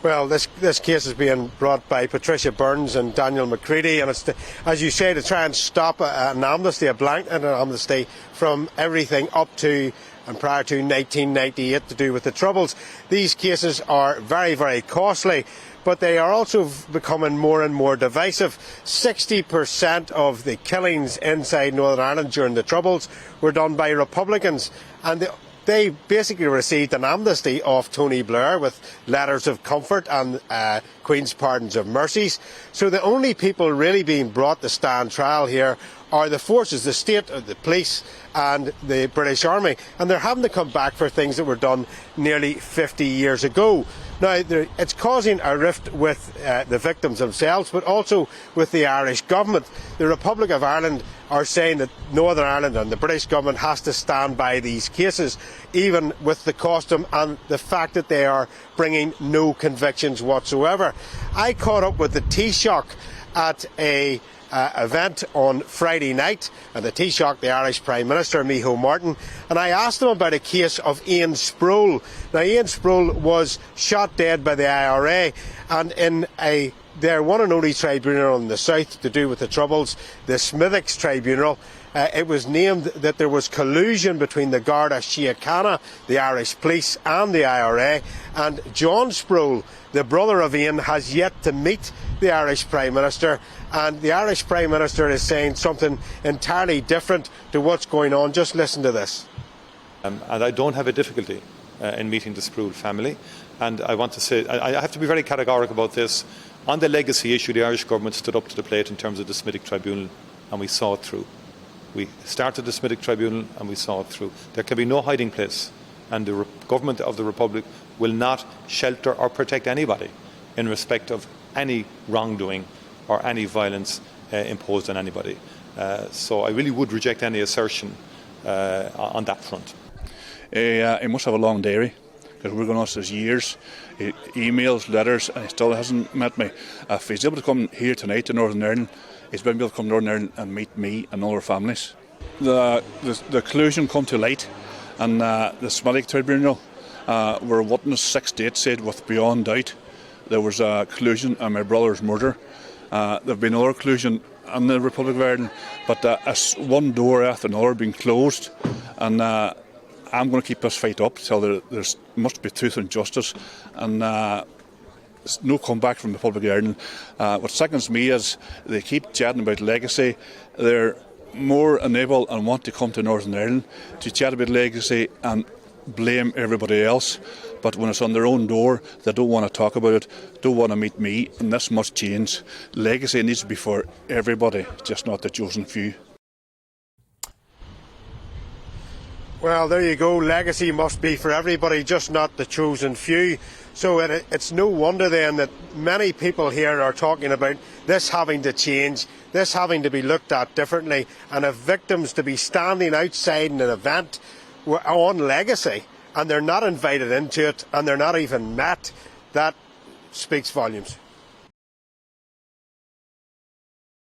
Well, this case is being brought by Patricia Burns and Daniel McCready, and it's, as you say, to try and stop an amnesty, a blanket amnesty from everything up to and prior to 1998 to do with the Troubles. These cases are very, very costly, but they are also becoming more and more divisive. 60% of the killings inside Northern Ireland during the Troubles were done by Republicans, and they basically received an amnesty off Tony Blair with letters of comfort and Queen's pardons of mercies. So the only people really being brought to stand trial here are the forces, the state, the police and the British Army. And they're having to come back for things that were done nearly 50 years ago. Now, it's causing a rift with the victims themselves, but also with the Irish government. The Republic of Ireland are saying that Northern Ireland and the British government has to stand by these cases, even with the custom and the fact that they are bringing no convictions whatsoever. I caught up with the Taoiseach at a event on Friday night, and the Taoiseach, the Irish Prime Minister, Micheál Martin, and I asked him about a case of Ian Sproul. Now, Ian Sproul was shot dead by the IRA, and in their one and only tribunal in the south to do with the Troubles, the Smithwick's Tribunal, it was named that there was collusion between the Garda Síochána, the Irish police and the IRA, and John Sproul, the brother of Ian, has yet to meet the Irish Prime Minister, and the Irish Prime Minister is saying something entirely different to what's going on. Just listen to this. And I don't have a difficulty in meeting the Sproul family, and I want to say I have to be very categorical about this. On the legacy issue, the Irish government stood up to the plate in terms of the Smithwick Tribunal, and we saw it through. We started the Smithwick Tribunal and we saw it through. There can be no hiding place, and the government of the Republic will not shelter or protect anybody in respect of any wrongdoing or any violence imposed on anybody. So I really would reject any assertion on that front. He must have a long diary, because we're going on this years, emails, letters, and he still hasn't met me. If he's able to come here tonight to Northern Ireland, he's been able to come to Northern Ireland and meet me and other families. The collusion come to light, and the Smithwick Tribunal, where witness 6 dates said with beyond doubt there was a collusion and my brother's murder. There have been other collusion in the Republic of Ireland, but one door after another being closed, and I'm going to keep this fight up till there must be truth and justice, and no comeback from the Republic of Ireland. What sickens me is they keep chatting about legacy. They're more unable and want to come to Northern Ireland to chat about legacy and blame everybody else. But when it's on their own door, they don't want to talk about it, don't want to meet me, and this must change. Legacy needs to be for everybody, just not the chosen few. Well, there you go. Legacy must be for everybody, just not the chosen few. So it's no wonder then that many people here are talking about this having to change, this having to be looked at differently, and if victims to be standing outside in an event on legacy and they're not invited into it and they're not even met, that speaks volumes.